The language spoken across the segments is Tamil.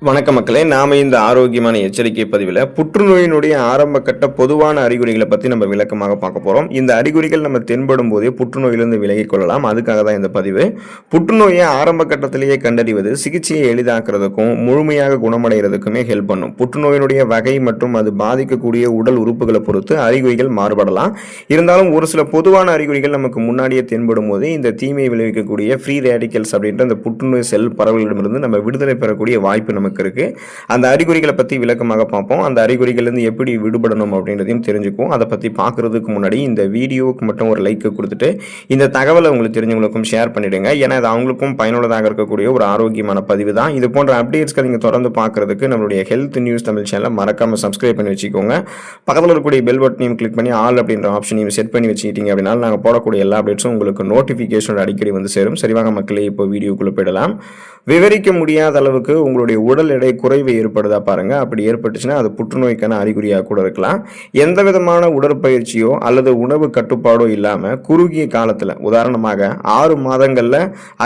வணக்க மக்களே, நாம இந்த ஆரோக்கியமான எச்சரிக்கை பதிவில் புற்றுநோயினுடைய ஆரம்ப கட்ட பொதுவான அறிகுறிகளை பற்றி நம்ம விளக்கமாக பார்க்க போகிறோம். இந்த அறிகுறிகள் நம்ம தென்படும் போதே புற்றுநோயிலிருந்து விலகிக் கொள்ளலாம். அதுக்காக தான் இந்த பதிவு. புற்றுநோயை ஆரம்ப கட்டத்திலேயே கண்டறிவது சிகிச்சையை எளிதாக்குறதுக்கும் முழுமையாக குணமடைகிறதுக்குமே ஹெல்ப் பண்ணும். புற்றுநோயினுடைய வகை மற்றும் அது பாதிக்கக்கூடிய உடல் உறுப்புகளை பொறுத்து அறிகுறிகள் மாறுபடலாம். இருந்தாலும் ஒரு சில பொதுவான அறிகுறிகள் நமக்கு முன்னாடியே தென்படும் போது இந்த தீமையை விளைவிக்கக்கூடிய ஃப்ரீ ரேடிக்கல்ஸ் அப்படின்ற அந்த புற்றுநோய் செல் பரவலிடமிருந்து நம்ம விடுதலை பெறக்கூடிய வாய்ப்பு இருக்கு. அந்த அறிகுறிகளை பத்தி விளக்கமாக பார்ப்போம். அந்த அறிகுறிகளிலிருந்து எப்படி விடுபடணும் அப்படின்றதையும் தெரிஞ்சுக்குவோம். அதை பத்தி பார்க்கறதுக்கு முன்னாடி இந்த வீடியோவுக்கு மட்டும் ஒரு லைக் கொடுத்துட்டு இந்த தகவலை உங்களுக்கு தெரிஞ்சவங்களுக்கும் ஷேர் பண்ணிடுங்க. ஏன்னா அது அவங்களுக்கும் பயனுள்ளதாக இருக்கக்கூடிய ஒரு ஆரோக்கியமான பதிவு தான். இது போன்ற அப்டேட்ஸ்கள் நீங்க தொடர்ந்து பார்க்கறதுக்கு நம்மளுடைய ஹெல்த் நியூஸ் தமிழ் சேனலை மறக்காம சப்ஸ்கிரைப் பண்ணி வச்சுக்கோங்க. பக்கத்தில் இருக்கக்கூடிய பெல் பட்டனையும் கிளிக் பண்ணி ஆல் அப்படின்ற ஆப்ஷனையும் செட் பண்ணி வச்சுக்கிட்டீங்க அப்படின்னா நாங்கள் போடக்கூடிய எல்லா அப்டேட்ஸும் உங்களுக்கு நோட்டிஃபிகேஷன் அடிக்கடி வந்து சேரும். சரிவாங்க மக்களே, இப்போ வீடியோக்குள்ள போயிடலாம். விவரிக்க முடியாத அளவுக்கு உங்களுடைய உடல் எடை குறைவு ஏற்படுதா பாருங்க. அப்படி ஏற்பட்டுச்சுன்னா அது புற்றுநோய்க்கான அறிகுறியாக கூட இருக்கலாம். எந்த விதமான உடற்பயிற்சியோ அல்லது உணவு கட்டுப்பாடோ இல்லாம குறுகிய காலத்துல, உதாரணமாக 6 மாதங்கள்ல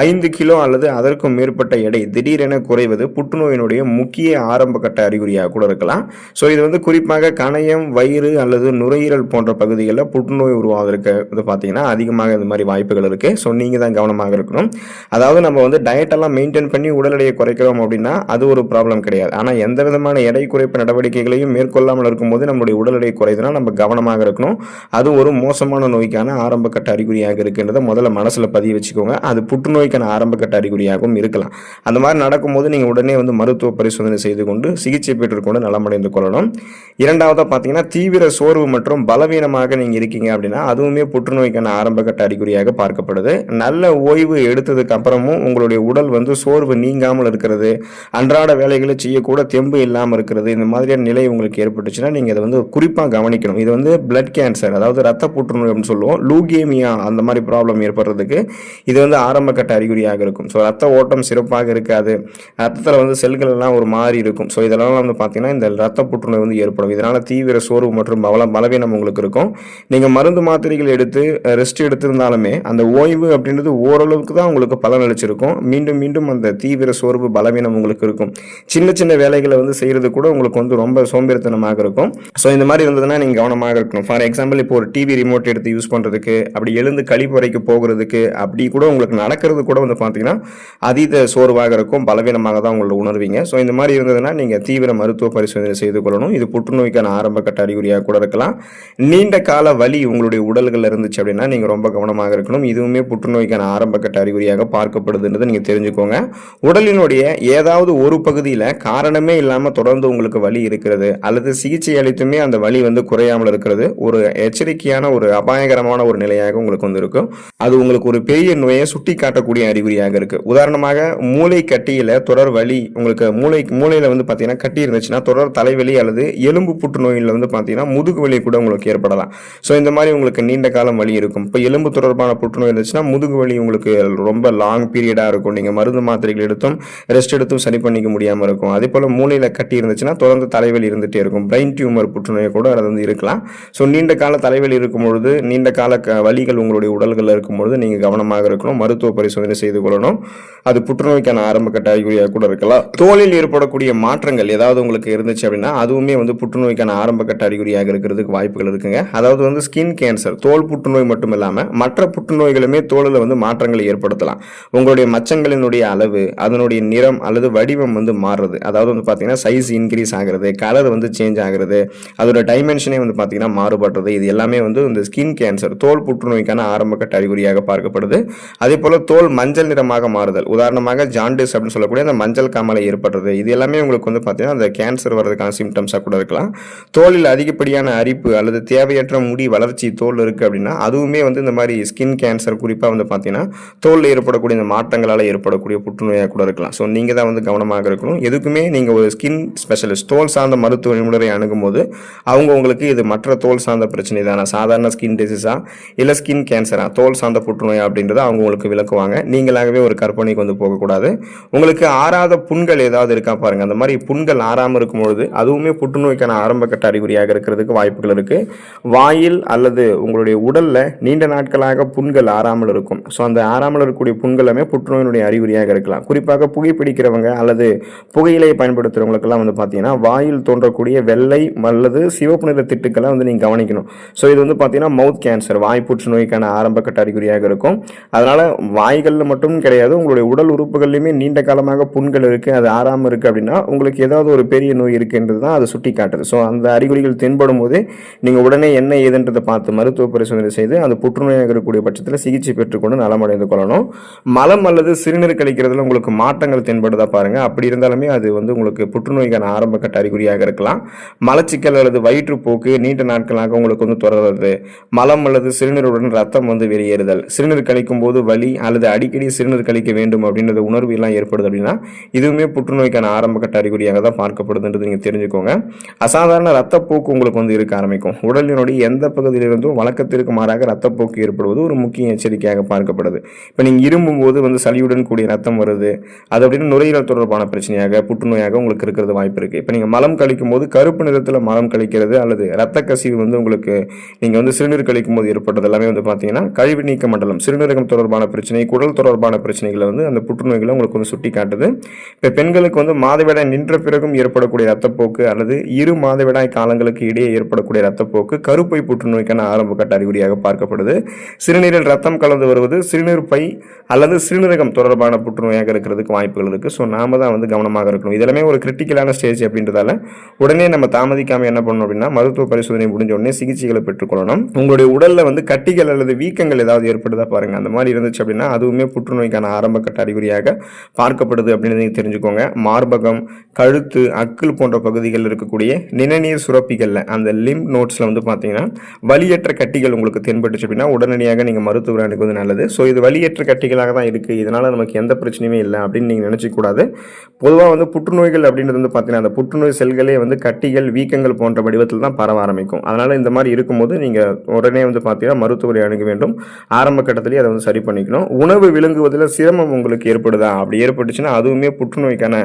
5 கிலோ அல்லது அதற்கும் மேற்பட்ட எடை திடீரென குறைவது புற்றுநோயினுடைய முக்கிய ஆரம்ப கட்ட அறிகுறியாக கூட இருக்கலாம். ஸோ இது குறிப்பாக கணையம், வயிறு அல்லது நுரையீரல் போன்ற பகுதிகளில் புற்றுநோய் உருவாவதற்கு பார்த்தீங்கன்னா அதிகமாக இந்த மாதிரி வாய்ப்புகள் இருக்கு. ஸோ நீங்க தான் கவனமாக இருக்கணும். அதாவது நம்ம டயட் எல்லாம் மெயின்டைன் பண்ணி உடல் எடையை குறைக்கிறோம் அப்படின்னா அது ஒரு ப்ராப்ளம் கிடையாது. ஆனால் எந்த விதமான எடை குறைப்பு நடவடிக்கைகளையும் மேற்கொள்ளாமல் இருக்கும்போது நம்மளுடைய உடல் எடை குறைதுனா நம்ம கவனமாக இருக்கணும். அது ஒரு மோசமான நோய்க்கான ஆரம்ப கட்ட அறிகுறியாக இருக்குன்றதை முதல்ல மனசுல பதிய வச்சுக்கோங்க. அது புற்றுநோய்க்கான ஆரம்ப கட்ட அறிகுறியாகவும் இருக்கலாம். அந்த மாதிரி நடக்கும்போது நீங்க உடனே மருத்துவ பரிசோதனை செய்து கொண்டு சிகிச்சை பெற்றுக்கொண்டு நலமடைந்து கொள்ளணும். இரண்டாவதா பார்த்தீங்கன்னா தீவிர சோர்வு மற்றும் பலவீனமாக நீங்க இருக்கீங்க அப்படின்னா அதுவுமே புற்றுநோய்க்கான ஆரம்ப கட்ட அறிகுறியாக பார்க்கப்படுது. நல்ல ஓய்வு எடுத்ததுக்கு அப்புறமும் உங்களுடைய உடல் சோர்வு நீங்காமல் இருக்கிறது, அன்றாட வேலைகளை செய்யக்கூட தெம்பு இல்லாமல் இருக்கிறது, இந்த மாதிரியான நிலை உங்களுக்கு ஏற்பட்டுச்சுன்னா நீங்க இதை குறிப்பாக கவனிக்கணும். இது பிளட் கேன்சர், அதாவது ரத்த புற்றுநோய் அப்படின்னு சொல்லுவோம். லூகேமியா அந்த மாதிரி ப்ராப்ளம் ஏற்படுறதுக்கு இது ஆரம்ப கட்ட அறிகுறியாக இருக்கும். ஸோ ரத்த ஓட்டம் சிறப்பாக இருக்காது, ரத்தத்தில் செல்கள் எல்லாம் ஒரு மாதிரி இருக்கும். ஸோ இதெல்லாம் பார்த்தீங்கன்னா இந்த ரத்த புற்றுநோய் ஏற்படும். இதனால தீவிர சோர்வு மற்றும் பலவீனம் உங்களுக்கு இருக்கும். நீங்க மருந்து மாத்திரைகள் எடுத்து ரெஸ்ட் எடுத்திருந்தாலுமே அந்த ஓய்வு அப்படின்றது ஓரளவுக்கு தான் உங்களுக்கு பலன் அளிச்சிருக்கும். மீண்டும் மீண்டும் அந்த தீவிர சோர்வு பலவீனம் உங்களுக்கு இருக்கும். சின்ன சின்ன வேலைகளை செய்யறது கூட உங்களுக்கு ரொம்ப சோம்பேறித்தனமாக இருக்கும். ஸோ இந்த மாதிரி இருந்ததுன்னா நீங்க கவனமாக இருக்கணும். ஃபார் எக்ஸாம்பிள், இப்போ ஒரு டிவி ரிமோட் எடுத்து யூஸ் பண்றதுக்கு, அப்படி எழுந்து கழிப்பறைக்கு போகிறதுக்கு, அப்படி கூட உங்களுக்கு நடக்கிறது கூட பார்த்தீங்கன்னா அதீத சோர்வாக இருக்கும், பலவீனமாக தான் உங்களை உணர்வீங்க. ஸோ இந்த மாதிரி இருந்ததுன்னா நீங்க தீவிர மருத்துவ பரிசோதனை செய்து கொள்ளணும். இது புற்றுநோய்க்கான ஆரம்ப கட்ட அறிகுறியாக கூட இருக்கலாம். நீண்ட கால வலி உங்களுடைய உடல்கள் இருந்துச்சு அப்படின்னா நீங்க ரொம்ப கவனமாக இருக்கணும். இதுவுமே புற்றுநோய்க்கான ஆரம்ப கட்ட அறிகுறியாக பார்க்கப்படுதுன்றதை நீங்க தெரிஞ்சுக்கோங்க. உடலினுடைய ஏதாவது ஒரு பகுதியில் காரணமே இல்லாமல் தொடர்ந்து உங்களுக்கு வலி இருக்கிறது அல்லது சிகிச்சை அளித்துமே அந்த வலி குறையாமல் இருக்கிறது ஒரு எச்சரிக்கையான, ஒரு அபாயகரமான ஒரு நிலையாக உங்களுக்கு இருக்கும். அது உங்களுக்கு ஒரு பெரிய நோயை சுட்டி காட்டக்கூடிய அறிகுறியாக இருக்கு. உதாரணமாக மூளை கட்டியில தொடர் வலி, உங்களுக்கு மூளையில பார்த்தீங்கன்னா கட்டி இருந்துச்சுன்னா தொடர் தலைவலி அல்லது எலும்பு புற்றுநோயில் பார்த்தீங்கன்னா முதுகு வலி கூட உங்களுக்கு ஏற்படலாம். ஸோ இந்த மாதிரி உங்களுக்கு நீண்ட காலம் வலி இருக்கும். இப்போ எலும்பு தொடர்பான புற்றுநோய் இருந்துச்சுன்னா முதுகு வலி உங்களுக்கு ரொம்ப லாங் பீரியடா இருக்கும். நீங்க மருந்து மாத்திரைகள் எடுத்தும் ரெஸ்ட் எடுத்தும் சரி பண்ணிக்க முடியாமல் இருக்கும். அதே போல மூளையில கட்டி இருந்துச்சுன்னா தொடர்ந்து தலைவலி இருந்துட்டே இருக்கும். பிரெயின் டியூமர் புற்றுநோய் கூட அது இருக்கலாம். ஸோ நீண்ட கால தலைவலி இருக்கும் பொழுது, நீண்ட கால வலிகள் உங்களுடைய உடல்களில் இருக்கும் பொழுது நீங்க கவனமாக இருக்கணும். மருத்துவ பரிசோதனை செய்து கொள்ளணும். அது புற்றுநோய்க்கான ஆரம்ப கட்ட அறிகுறியாக கூட இருக்கலாம். தோலில் ஏற்படக்கூடிய மாற்றங்கள் ஏதாவது உங்களுக்கு இருந்துச்சு அப்படின்னா அதுவுமே புற்றுநோய்க்கான ஆரம்ப கட்ட அறிகுறியாக இருக்கிறதுக்கு வாய்ப்புகள் இருக்குங்க. அதாவது ஸ்கின் கேன்சர், தோல் புற்றுநோய் மட்டும் இல்லாம மற்ற புற்றுநோய்களுமே தோலில் மாற்றங்களை ஏற்படுத்தலாம். உங்களுடைய மச்சங்களினுடைய அளவு, அதனுடைய நிறம் அல்லது வடிவம் மாறுறது, அதாவது பார்த்தீங்கன்னா சைஸ் இன்க்ரீஸ் ஆகிறது, கலர் சேஞ்ச் ஆகிறது, அதோட டைமென்ஷனே பார்த்தீங்கன்னா மாறுபடுறது, இது எல்லாமே இந்த ஸ்கின் கேன்சர், தோல் புற்றுநோய்க்கான ஆரம்ப கட்ட அறிகுறியாக பார்க்கப்படுது. அதே போல தோல் மஞ்சள் நிறமாக மாறுதல், உதாரணமாக ஜாண்டிஸ் அப்படின்னு சொல்லக்கூடிய அந்த மஞ்சள் காமலை ஏற்படுறது, இது எல்லாமே உங்களுக்கு பார்த்தீங்கன்னா அந்த கேன்சர் வர்றதுக்கான சிம்டம்ஸாக கூட இருக்கலாம். தோலில் அதிகப்படியான அரிப்பு அல்லது தேவையற்ற முடி வளர்ச்சி தோல் இருக்கு அப்படின்னா அதுவுமே இந்த மாதிரி ஸ்கின் கேன்சர், குறிப்பாக பார்த்தீங்கன்னா தோலில் ஏற்படக்கூடிய இந்த மாற்றங்களால் ஏற்படக்கூடிய புற்றுநோயாக கூட இருக்கலாம். ஸோ நீங்கள் தான் கவனமாக இருக்கணும். எதுக்குமே நீங்கள் ஒரு ஸ்கின் ஸ்பெஷலிஸ்ட், தோல் சார்ந்த மருத்துவ நிபுணரை அணுகும் போது அவங்க உங்களுக்கு இது மற்ற தோல் சார்ந்த பிரச்சனை தானே, சாதாரண ஸ்கின் டிசீஸா இல்லை ஸ்கின் கேன்சரா, தோல் சார்ந்த புற்றுநோயா அப்படின்றத அவங்க உங்களுக்கு விளக்குவாங்க. நீங்களாகவே ஒரு கற்பனைக்கு போகக்கூடாது. உங்களுக்கு ஆறாத புண்கள் ஏதாவது இருக்கா பாருங்க. அந்த மாதிரி புண்கள் ஆறாமல் இருக்கும்பொழுது அதுவுமே புற்றுநோய்க்கான ஆரம்ப கட்ட அறிகுறியாக இருக்கிறதுக்கு வாய்ப்புகள் இருக்கு. வாயில் அல்லது உங்களுடைய உடல்ல நீண்ட நாட்களாக புண்கள் ஆறாமல் இருக்கும். ஸோ அந்த ஆறாமல் இருக்கக்கூடிய புண்களுமே புற்றுநோயினுடைய அறிகுறியாக இருக்கலாம். குறிப்பாக புகைப்பிடிக்கிறவங்க அல்லது புகையிலையை பயன்படுத்துகிறவங்களுக்கெல்லாம் வந்து பார்த்தீங்கன்னா வாயில் தோன்றக்கூடிய வெள்ளை அல்லது சிவப்பு நிற திட்டுக்களை வந்து நீங்கள் கவனிக்கணும். ஸோ இது வந்து பார்த்தீங்கன்னா மவுத் கேன்சர், வாய் புற்றுநோய்க்கான ஆரம்ப கட்ட அறிகுறியாக இருக்கும். அதனால் வாய்களில் மட்டும் கிடையாது, உங்களுடைய உடல் உறுப்புகள்லையுமே நீண்ட காலமாக புண்கள் இருக்குது, அது ஆறாமல் இருக்குது அப்படின்னா உங்களுக்கு ஏதாவது ஒரு பெரிய நோய் இருக்குன்றது தான் அது சுட்டி காட்டுது. ஸோ அந்த அறிகுறிகள் தென்படும் போதே நீங்கள் உடனே என்ன ஏதுன்றதை பார்த்து மருத்துவ பரிசோதனை செய்து அந்த புற்றுநோயாக இருக்கக்கூடிய பட்சத்தில் சிகிச்சை பெற்றுக்கொண்டு நலமடைந்து கொள்ளணும். மலம் அல்லது சிறுநீர் கழிக்கிறதுல உங்களுக்கு மாற்றங்கள் தென்படுதா பாருங்க. அப்படி இருந்தாலுமே அது வந்து உங்களுக்கு புற்றுநோய்க்கான ஆரம்ப கட்ட அறிகுறியாக இருக்கலாம். மலச்சிக்கல் அல்லது வயிற்றுப்போக்கு நீண்ட நாட்களாக உங்களுக்கு வந்து தொடர்றது, மலம் அல்லது சிறுநீருடன் ரத்தம் வந்து வெளியேறுதல், சிறுநீர் கழிக்கும் போது வலி அல்லது அடிக்கடி சிறுநீர் கழிக்க வேண்டும் அப்படின்றது உணர்வு எல்லாம் ஏற்படுது அப்படின்னா இதுவுமே புற்றுநோய்க்கான ஆரம்ப கட்ட அறிகுறியாக தான் பார்க்கப்படுதுன்றது நீங்கள் தெரிஞ்சுக்கோங்க. அசாதாரண ரத்தப்போக்கு உங்களுக்கு வந்து இருக்க ஆரம்பிக்கும். உடலினுடைய எந்த பகுதியிலிருந்தும் வழக்கத்திற்கு மாறாக ரத்தப்போக்கு ஏற்படுவது ஒரு முக்கிய எச்சரிக்கையாக பார்க்கப்படுது. இப்போ நீங்கள் இரும்பும் போது வந்து சளியுடன் கூடிய ரத்தம் வருது, அது அப்படின்னு நுரையீரல் தொடர்பான பிரச்சனையாக புற்றுநோயாக உங்களுக்கு இருக்கிறது வாய்ப்பு இருக்குது. இப்போ நீங்கள் மலம் கழிக்கும் போது கருப்பு நிறத்தில் மலம் கழிக்கிறது அல்லது ரத்த கசிவு வந்து உங்களுக்கு நீங்கள் வந்து சிறுநீர் கழிக்கும் போது ஏற்பட்டது எல்லாமே வந்து பார்த்தீங்கன்னா கழிவு நீக்க மண்டலம், சிறுநீரகம் தொடர்பான பிரச்சனை, குடல் தொடர்பான பிரச்சனைகளை வந்து அந்த புற்றுநோய்களை உங்களுக்கு வந்து சுட்டி காட்டுது. இப்போ பெண்களுக்கு வந்து மாதவிடாய் நின்ற பிறகும் ஏற்படக்கூடிய ரத்தப்போக்கு அல்லது இரு மாதவிடாய் காலங்களுக்கு இடையே ஏற்படக்கூடிய ரத்தப்போக்கு கருப்பை புற்றுநோய்க்கான ஆரம்ப கட்ட அறிகுறியாக பார்க்கப்படுது. சிறுநீரில் ரத்தம் கலந்து வருவது சிறுநீர் பை அல்லது சிறுநீரகம் தொடர்பான புற்றுநோயாக இருக்கிறதுக்கு வாய்ப்புகள் இருக்குது. ஸோ நாம தான் வந்து கவனமாக இருக்கணும். இதெல்லாமே ஒரு கிரிட்டிக்கலான ஸ்டேஜ் அப்படின்றதால உடனே நம்ம தாமதிக்காமல் என்ன பண்ணணும் அப்படின்னா மருத்துவ பரிசோதனை முடிஞ்ச உடனே சிகிச்சைகளை பெற்றுக்கொள்ளணும். உங்களுடைய உடலில் வந்து கட்டிகள் அல்லது வீக்கங்கள் ஏதாவது ஏற்படுதா பாருங்க. அந்த மாதிரி இருந்துச்சு அப்படின்னா அதுவுமே புற்றுநோய்க்கான ஆரம்ப கட்ட அறிகுறியாக பார்க்கப்படுது அப்படின்னு நீங்கள் தெரிஞ்சுக்கோங்க. மார்பகம், கழுத்து, அக்கிள் போன்ற பகுதிகளில் இருக்கக்கூடிய நிணநீர் சுரப்பிகளில் அந்த லிம்ப் நோட்ஸில் வந்து பார்த்தீங்கன்னா வலியற்ற கட்டிகள் உங்களுக்கு தென்பட்டுச்சு அப்படின்னா உடனடியாக நீங்கள் மருத்துவரை அணுகுவது நல்லது. ஸோ இது வலியற்ற கட்டிகளாக தான் இருக்குது, இதனால் நமக்கு எந்த பிரச்சனையுமே இல்லை அப்படின்னு நீங்கள் நினச்சிக்கூடாது. பொதுவாக வந்து புற்றுநோய்கள் அப்படின்றது வந்து பார்த்தீங்கன்னா அந்த புற்றுநோய் செல்களே வந்து கட்டிகள், வீக்கங்கள் போன்ற வடிவத்தில் தான் பரவ ஆரம்பிக்கும். அதனால் இந்த மாதிரி இருக்கும்போது நீங்கள் உடனே வந்து பார்த்தீங்கன்னா மருத்துவரை அணுக வேண்டும். ஆரம்ப கட்டத்திலேயே அதை வந்து சரி பண்ணிக்கணும். உணவு விழுங்குவதில் சிரமம் உங்களுக்கு ஏற்படுதா? அப்படி ஏற்பட்டுச்சுன்னா அதுவுமே புற்றுநோய்க்கான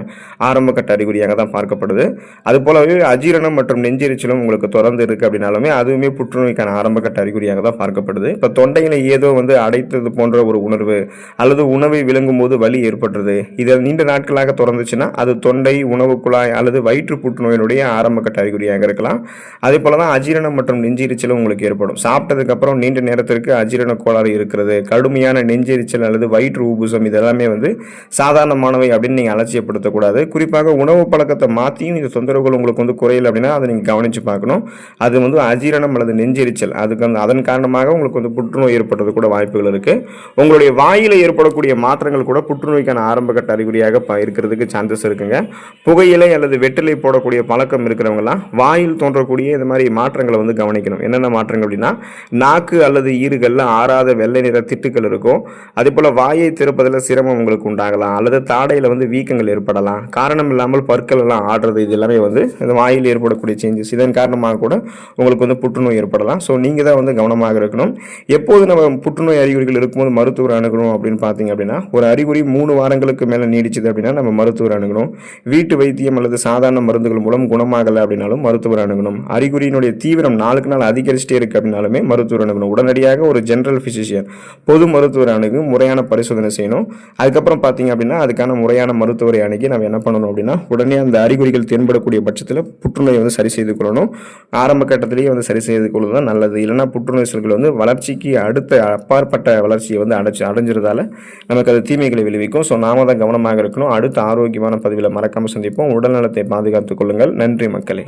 ஆரம்ப கட்ட அறிகுறியாக தான் பார்க்கப்படுது. அது போலவே அஜீரணம் மற்றும் நெஞ்செரிச்சலும் உங்களுக்கு தொடர்ந்து இருக்குது அப்படின்னாலுமே அதுவுமே புற்றுநோய்க்கான ஆரம்ப கட்ட அறிகுறியாக தான் பார்க்கப்படுது. இப்போ தொண்டையில் ஏதோ வந்து அடைத்தது போன்ற ஒரு உணர்வு அல்லது உணவை விழுங்கும் போது வலி ஏற்படுறது, இதில் நீண்ட நாட்களாக தொடர்ந்துச்சுன்னா அது தொண்டை, உணவு குழாய் அல்லது வயிற்று புற்றுநோயினுடைய ஆரம்ப கட்ட அறிகுறியாக இருக்கலாம். அதே போல தான் அஜீரணம் மற்றும் நெஞ்செரிச்சலும் உங்களுக்கு ஏற்படும். சாப்பிட்டதுக்கு அப்புறம் நீண்ட நேரத்திற்கு அஜீரண கோளாறு இருக்கிறது, கடுமையான நெஞ்செரிச்சல் அல்லது வயிற்று ஊபுசம், இதெல்லாமே வந்து சாதாரணமானவை அப்படின்னு நீங்கள் அலட்சியப்படுத்தக்கூடாது. குறிப்பாக உணவு பழக்கத்தை மாற்றியும் இந்த தொந்தரவுகள் உங்களுக்கு வந்து குறையல அப்படின்னா அதை நீங்கள் கவனித்து பார்க்கணும். அது வந்து அஜீரணம் அல்லது நெஞ்செரிச்சல், அதுக்கு வந்து அதன் காரணமாக உங்களுக்கு வந்து புற்றுநோய் ஏற்படுறது கூட வாய்ப்புகள் இருக்குது. உங்களுடைய வாயில் ஏற்படக்கூடிய மாற்றங்கள் கூட புற்றுநோய்க்கான ஆரம்ப கட்ட அறிகுறியாக இருக்கிறதுக்கு சான்சஸ் இருக்குங்க. புகையிலை அல்லது வெற்றிலை போடக்கூடிய பழக்கம் இருக்கிறவங்கலாம் வாயில் தோன்றக்கூடிய இந்த மாதிரி மாற்றங்களை வந்து கவனிக்கணும். என்னென்ன மாற்றங்கள் அப்படின்னா நாக்கு அல்லது ஈறுகளில் ஆறாத வெள்ளை நிற திட்டுக்கள் இருக்கும். அதே போல் வாயை திறப்பதில் சிரமம் உங்களுக்கு உண்டாகலாம் அல்லது தாடையில் வந்து வீக்கங்கள் ஏற்படலாம். காரணம் இல்லாமல் பற்கள் எல்லாம் ஆடுறது, இது எல்லாமே வந்து இந்த வாயில் ஏற்படக்கூடிய சேஞ்சஸ். இதன் காரணமாக கூட உங்களுக்கு வந்து புற்றுநோய் ஏற்படலாம். ஸோ நீங்கள் தான் வந்து கவனமாக இருக்கணும். எப்போது நம்ம புற்றுநோய் அறிகுறிகள் இருக்கும்போது மருத்துவர் அணுகணும் அப்படின்னு பார்த்தீங்க அப்படின்னா ஒரு அறிகுறி 3 வாரங்களுக்கு மேலே நீடிச்சுது அப்படின்னா நம்ம மருத்துவர் அணுகணும். வீட்டு வைத்தியம் அல்லது சாதாரண மருந்துகள் மூலம் குணமாகலை அப்படின்னாலும் மருத்துவர் அணுகணும். அறிகுறியினுடைய தீவிரம் நாளுக்கு நாள் அதிகரிச்சுட்டே இருக்கு அப்படின்னாலுமே மருத்துவர் அணுகணும். உடனடியாக ஒரு ஜெனரல் பிசிஷியன், பொது மருத்துவர் அணுகு முறையான பரிசோதனை செய்யணும். அதுக்கப்புறம் பார்த்தீங்க அப்படின்னா அதுக்கான முறையான மருத்துவரை அணுகி நம்ம என்ன பண்ணணும் அப்படின்னா உடனே அந்த அறிகுறிகள் தென்படக்கூடிய பட்சத்தில் புற்றுநோயை வந்து சரி செய்து கொள்ளணும். ஆரம்ப கட்டத்திலேயே வந்து சரி செய்து கொள்வது தான் நல்லது. இல்லைன்னா புற்றுநோய் செல்கள் வந்து வளர்ச்சிக்கு அடுத்த அப்பாற்பட்ட வளர்ச்சியை வந்து அடைஞ்சிருந்தால நமக்கு அது தீமைகளை விளைவிக்கும். ஸோ நாம தான் கவனமாக இருக்கணும். அடுத்த ஆரோக்கியமான பதிவில் மறக்காமல் சந்திப்போம். உடல் நலத்தை பாதுகாத்துக் கொள்ளுங்கள். நன்றி மக்களே.